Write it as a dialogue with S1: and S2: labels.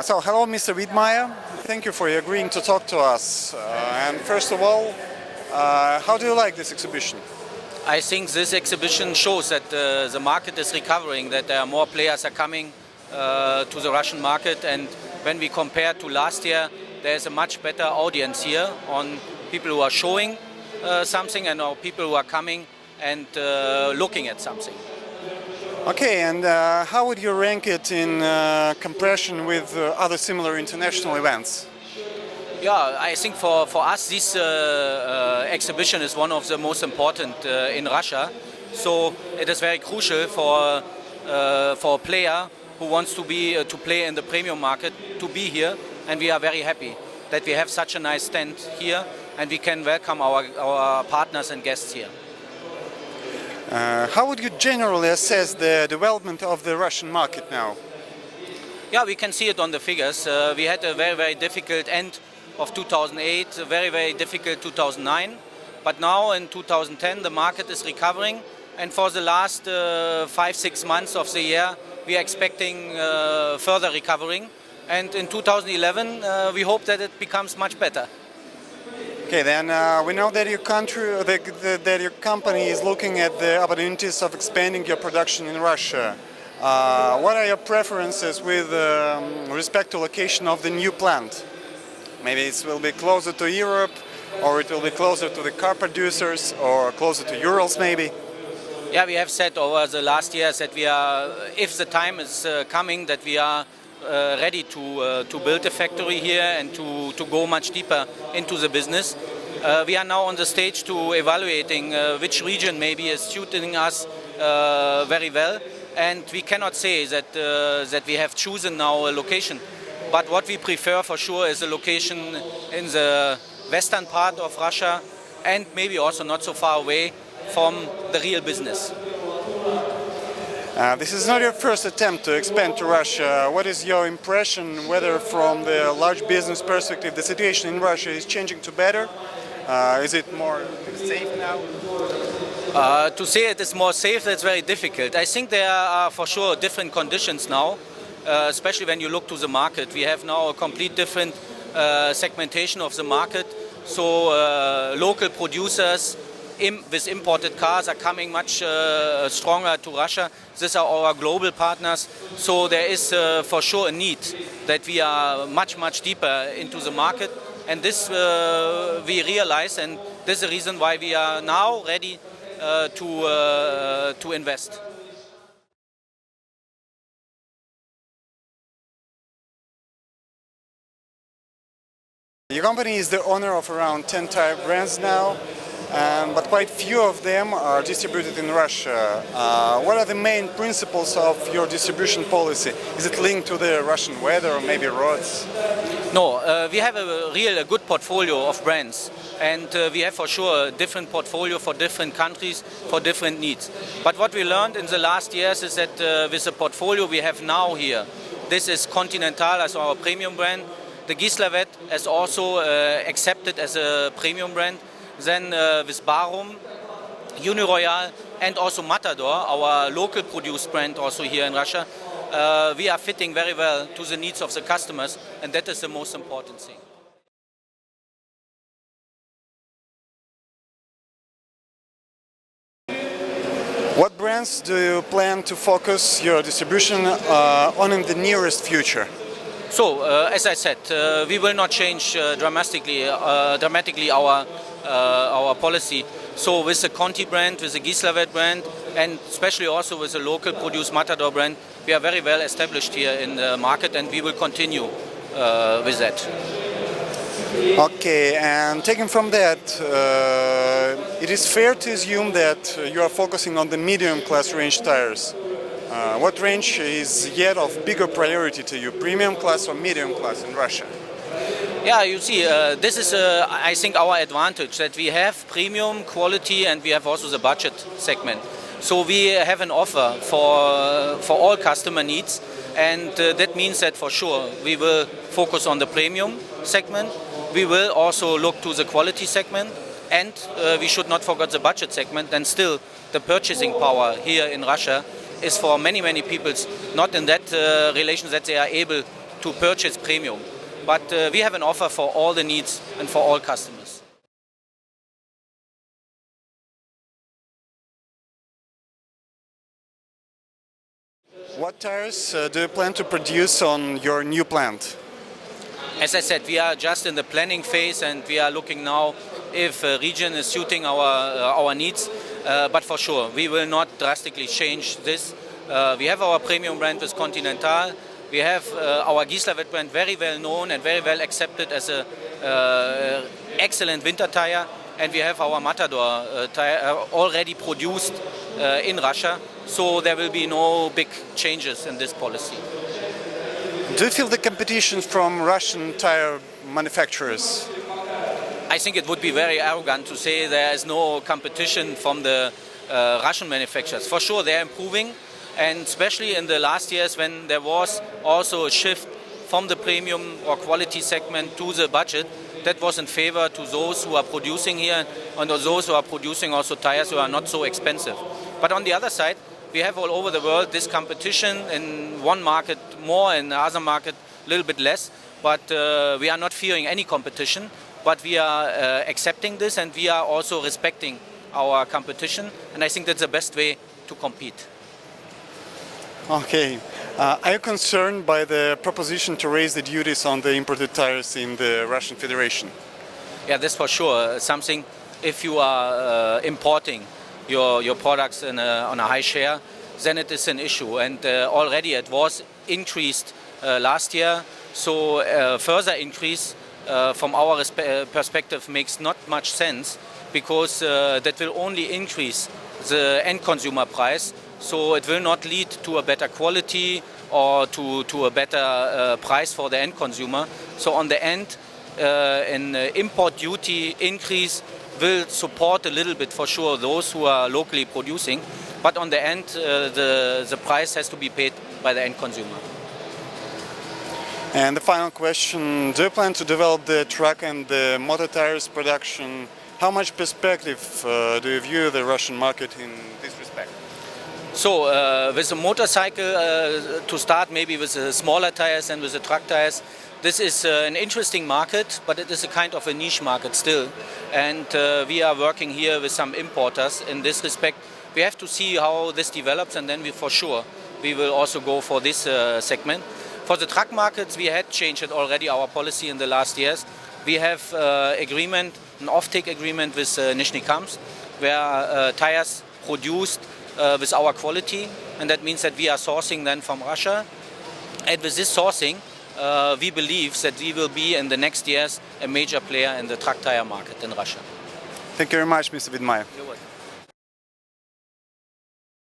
S1: So hello, Mr. Wiedmeyer. Thank you for agreeing to talk to us. And first of all, how do you like this exhibition?
S2: I think this exhibition shows that the market is recovering, that there are more players are coming to the Russian market, and when we compare to last year, there's a much better audience here on people who are showing something and people who are coming and looking at something.
S1: Okay, and how would you rank it in comparison with other similar international events?
S2: Yeah, I think for us this exhibition is one of the most important in Russia. So it is very crucial for a player who wants to play in the premium market to be here, and we are very happy that we have such a nice stand here and we can welcome our partners and guests here.
S1: How would you generally assess the development of the Russian market now?
S2: Yeah, we can see it on the figures. We had a very difficult end of 2008, a very difficult 2009. But now in 2010 the market is recovering, and for the last 5-6 months of the year we are expecting further recovering. And in 2011 we hope that it becomes much better.
S1: Okay, then we know that that your company is looking at the opportunities of expanding your production in Russia. What are your preferences with respect to location of the new plant? Maybe it will be closer to Europe, or it will be closer to the car producers, or closer to Urals maybe?
S2: Yeah, we have said over the last years that we are, if the time is coming, that we are ready to build a factory here and to go much deeper into the business. We are now on the stage to evaluating which region maybe is suiting us very well, and we cannot say that we have chosen now a location. But what we prefer for sure is a location in the western part of Russia, and maybe also not so far away from the real business.
S1: This is not your first attempt to expand to Russia. What is your impression, whether from the large business perspective the situation in Russia is changing to better? Is it more safe now?
S2: To say it is more safe, that's very difficult. I think there are for sure different conditions now, especially when you look to the market. We have now a complete different segmentation of the market. So local producers with imported cars are coming much stronger to Russia. These are our global partners. So there is for sure a need that we are much deeper into the market. And this we realize, and this is the reason why we are now ready to invest.
S1: Your company is the owner of around 10 tire brands now, but quite few of them are distributed in Russia. What are the main principles of your distribution policy? Is it linked to the Russian weather or maybe roads?
S2: No, we have a good portfolio of brands, and we have for sure a different portfolio for different countries, for different needs. But what we learned in the last years is that with the portfolio we have now here, this is Continental as our premium brand, the Gislevet is also accepted as a premium brand, then with Barum, Uniroyal, and also Matador, our local produced brand also here in Russia, we are fitting very well to the needs of the customers, and that is the most important thing.
S1: What brands do you plan to focus your distribution on in the nearest future?
S2: So, as I said, we will not change dramatically our policy. So with the Conti brand, with the Gislevet brand, and especially also with the local produced Matador brand, we are very well established here in the market, and we will continue with that.
S1: Okay, and taking from that, it is fair to assume that you are focusing on the medium class range tires. What range is yet of bigger priority to you, premium class or medium class in Russia?
S2: Yeah, you see, this is, I think, our advantage, that we have premium quality and we have also the budget segment. So we have an offer for all customer needs, and that means that for sure we will focus on the premium segment. We will also look to the quality segment, and we should not forget the budget segment. And still, the purchasing power here in Russia is for many people not in that relation that they are able to purchase premium. But we have an offer for all the needs and for all customers.
S1: What tires do you plan to produce on your new plant?
S2: As I said, we are just in the planning phase and we are looking now if a region is suiting our needs. But for sure, we will not drastically change this. We have our premium brand with Continental. We have our Gislaved brand very well known and very well accepted as an excellent winter tire. And we have our Matador tire already produced in Russia. So there will be no big changes in this policy.
S1: Do you feel the competition from Russian tire manufacturers?
S2: I think it would be very arrogant to say there is no competition from the Russian manufacturers. For sure, they are improving, and especially in the last years when there was also a shift from the premium or quality segment to the budget, that was in favor to those who are producing here and those who are producing also tires who are not so expensive. But on the other side, we have all over the world this competition, in one market more, in the other market a little bit less. But we are not fearing any competition, but we are accepting this and we are also respecting our competition. And I think that's the best way to compete.
S1: Okay. Are you concerned by the proposition to raise the duties on the imported tires in the Russian Federation?
S2: Yeah, that's for sure something. If you are importing your products on a high share, then it is an issue. And already it was increased last year. So further increase from our perspective makes not much sense, because that will only increase the end consumer price. So it will not lead to a better quality or to a better price for the end consumer. So on the end, an import duty increase will support a little bit for sure those who are locally producing, but on the end the price has to be paid by the end consumer.
S1: And the final question, do you plan to develop the truck and the motor tires production? How much perspective do you view the Russian market in this respect?
S2: So with the motorcycle, to start maybe with the smaller tires and with the truck tires, this is an interesting market, but it is a kind of a niche market still. And we are working here with some importers in this respect. We have to see how this develops, and then we will also go for this segment. For the truck markets, we had changed already our policy in the last years. We have an off-take agreement with Nizhny Kamsk, where tires produced with our quality, and that means that we are sourcing then from Russia. And with this sourcing, we believe that we will be in the next years a major player in the truck tire market in Russia.
S1: Thank you very much, Mr. Widmaier.
S2: You're welcome.